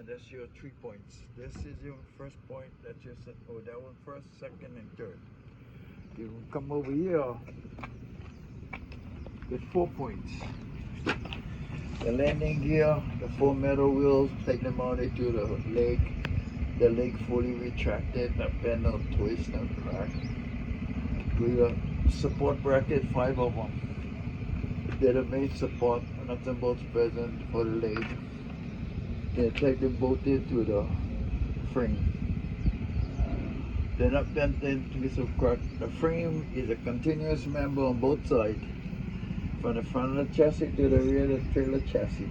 and that's your 3 points. This is your first point that you set. Oh, that one first, second, and third. You come over here with 4 points. The landing gear, the 4 metal wheels, take them out into the leg. The leg fully retracted, the bend or twist and crack. With a support bracket, 5 of them. They're the main support, nothing but present for the leg. They take them both into the frame. They're not bent in twist or crack. The frame is a continuous member on both sides, from the front of the chassis to the rear of the trailer chassis.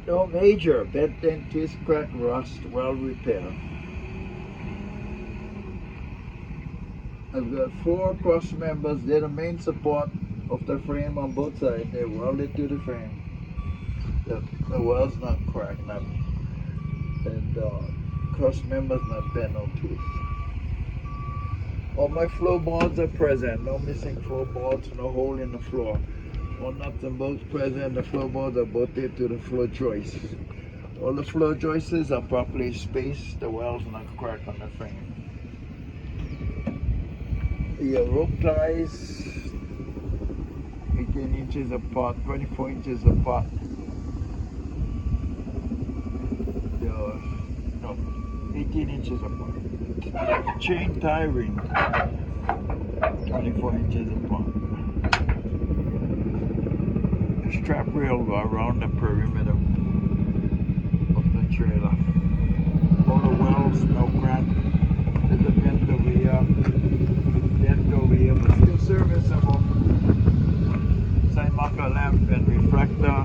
No major bent in twist, crack, rust, well repair. I've got 4 cross members. They're the main support of the frame on both sides. They're welded to the frame. The weld's not cracked, and cross members not bent or twist. All my floorboards are present. No missing floorboards, no hole in the floor. All nuts and bolts present. The floorboards are bolted to the floor joists. All the floor joists are properly spaced. The weld's not cracked on the frame. Your rope ties 18 inches apart, 24 inches apart. No, 18 inches apart. Chain tie ring 24 inches apart. The strap rail go around the perimeter of the trailer. All the welds, no crack. There's a bent over here, but still serviceable. Side marker lamp and reflector,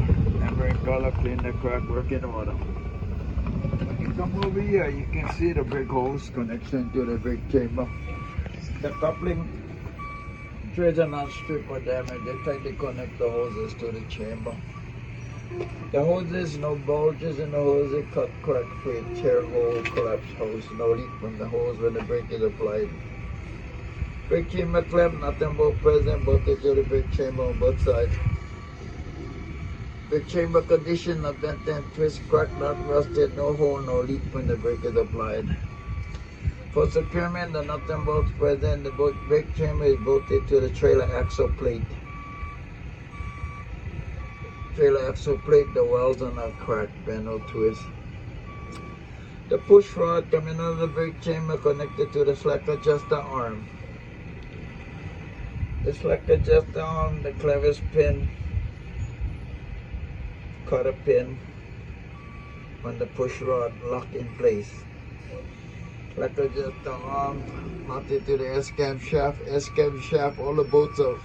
and color, clean the crack, work in order. When you come over here, you can see the brake hose connection to the brake chamber. The coupling threads are not stripped or damaged. They try to connect the hoses to the chamber. The hoses, no bulges in the hose, they cut crack free, tear hole, collapse hose, no leak from the hose when the brake is applied. Brake chamber clamp, nothing but present, bolted to the brake chamber on both sides. Brake chamber condition, not bent and twist, crack, not rusted, no hole, no leak when the brake is applied. For securement, the nut and bolts present, the brake chamber is bolted to the trailer axle plate. Trailer axle plate, the welds are not cracked, bend or twist. The push rod coming out of the brake chamber connected to the slack adjuster arm. The slack adjuster arm, the clevis pin, cutter pin on the push rod locked in place. Slack adjuster arm mounted to the S-cam shaft. S-cam shaft, all the bolts are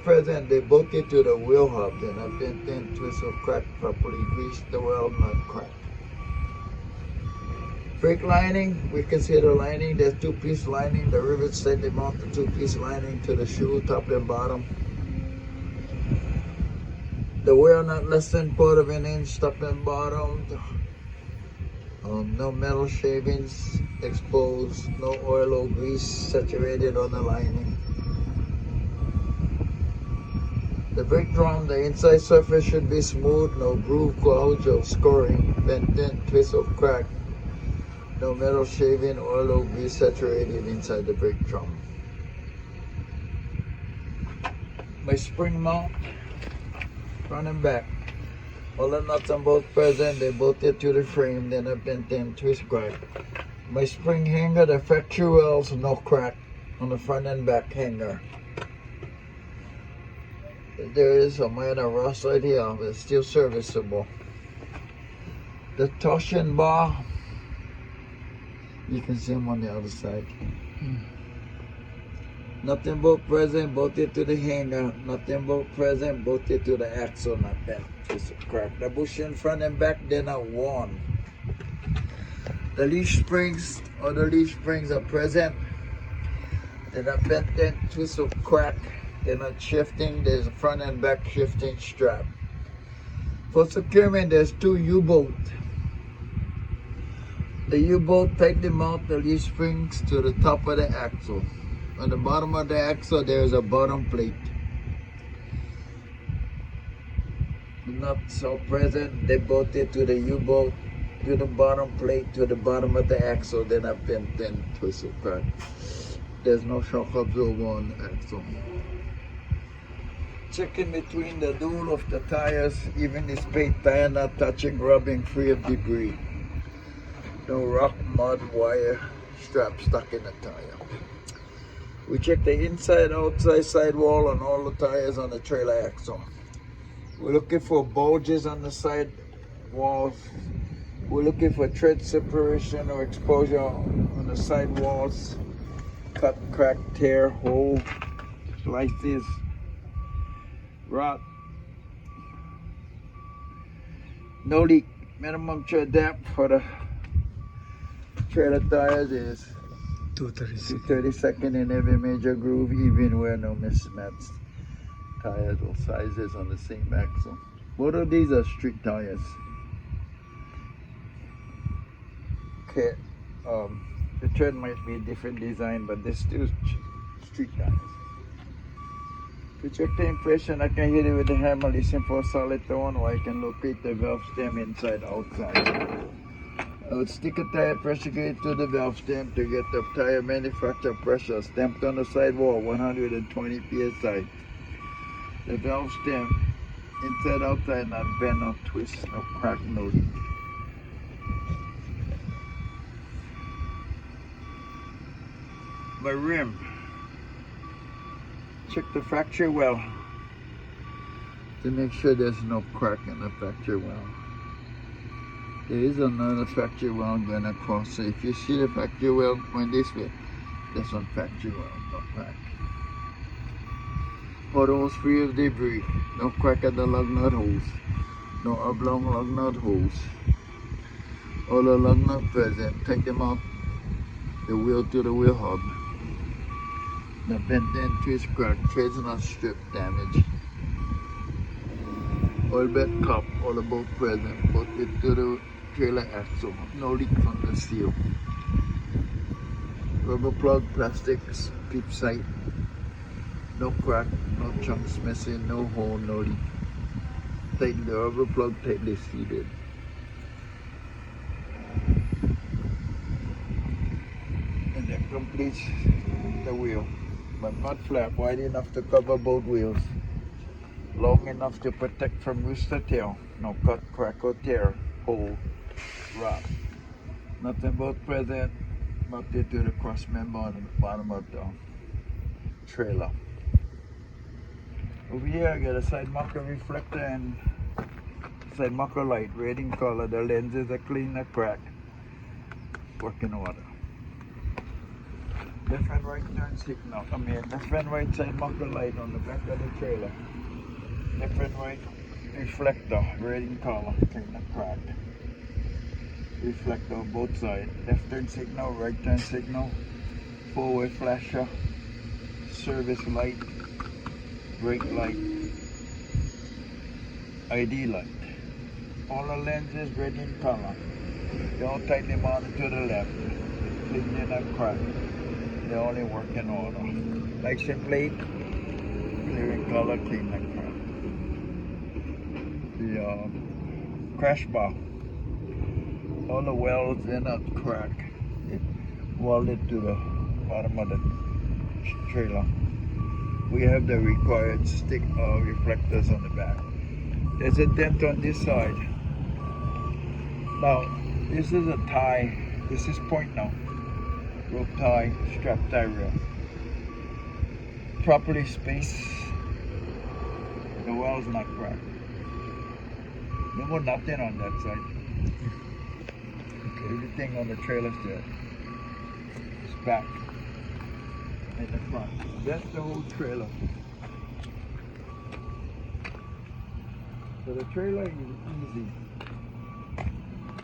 present. They bolted to the wheel hub. They're not bent in, twist or cracked properly. Greased, the weld not cracked. Brake lining, we can see the lining. There's 2-piece lining. The rivets say they mount the 2-piece lining to the shoe, top and bottom. The wear not less than 1/4 inch, top and bottom. No metal shavings exposed, no oil or grease saturated on the lining. The brake drum, the inside surface should be smooth, no groove, gouge or scoring, bent in, twist or crack. No metal shaving, oil or grease saturated inside the brake drum. My spring mount, front and back. All the nuts and bolts present, they bolted to the frame, then a bent in, twist, crack. My spring hanger, the factory welds, no crack on the front and back hanger. There is a minor rust right here, but it's still serviceable. The torsion bar, you can see them on the other side. Nothing but present, bolted to the hanger. Nothing but present, bolted to the axle, not bent, twist, crack. The bushing front and back, they're not worn. The leaf springs, all the leaf springs are present. They're not bent in, twist or crack. They're not shifting. There's a front and back shifting strap. For securement, there's 2 U-bolts. The U-bolt tightly mount the leaf springs to the top of the axle. On the bottom of the axle, there is a bottom plate. The nuts are present. They bolted to the U-bolt. to the bottom plate, to the bottom of the axle, then I've been then twisted crack. There's no shock absorber on the axle. Checking between the dual of the tires, even the spade tire not touching, rubbing, free of debris. No rock, mud, wire, strap stuck in the tire. We check the inside, outside sidewall on all the tires on the trailer axle. We're looking for bulges on the side walls. We're looking for tread separation or exposure on the side walls. Cut, crack, tear, hole, slices, rot. No leak. Minimum tread depth for the trailer tires is 232 in every major groove, even where no mismatched tires or sizes on the same axle. Both of these are street tires. Okay, the tread might be a different design, but they're still street tires. To check the inflation, I can hit it with the hammer, listen for a solid tone, or I can locate the valve stem inside, outside. I would stick a tire pressure gauge to the valve stem to get the tire manufacturer pressure stamped on the sidewall, 120 psi. The valve stem, inside, outside, not bend, no twist, no crack, no leak. My rim. Check the fracture well to make sure there's no crack in the fracture well. There is another fracture well going across, so if you see the fracture well going this way, there's one fracture well, no crack. Potholes free of debris, no crack at the lug nut holes, no oblong lug nut holes. All the lug nut present, take them out the wheel to the wheel hub. The bent end twist crack, treads not strip damage. Oil bed cup, all the both present, both it to the trailer axle, no leak from the seal. Rubber plug, plastics, peep sight, no crack, no chunks missing, no hole, no leak. Tighten the rubber plug tightly seated. And that completes the wheel. But mud flap wide enough to cover both wheels, long enough to protect from rooster tail, no cut, crack or tear, hole, rot. Nothing but present, mounted to the cross member on the bottom of the trailer. Over here I got a side marker reflector and side marker light, red in color. The lenses are clean, not cracked, working order. Left and right turn signal. Left and right side marker light on the back of the trailer. Left and right reflector, red in color, clean, not cracked. Reflector on both sides. Left turn signal, right turn signal, forward flasher, service light, brake light, ID light. All the lenses red in color. They all tightly mounted to the left. Clean and not cracked. They only work in order. License plate, clear in color, clean and cracked. The crash bar. All the welds are not cracked. It welded to the bottom of the trailer. We have the required stick reflectors on the back. There's a dent on this side. Now, this is a tie. This is point now. Rope tie, strap tie rail. Properly spaced. The well's not cracked. No more nothing on that side. Okay. Everything on the trailer's there. It's back and the front. That's the whole trailer. So the trailer is easy.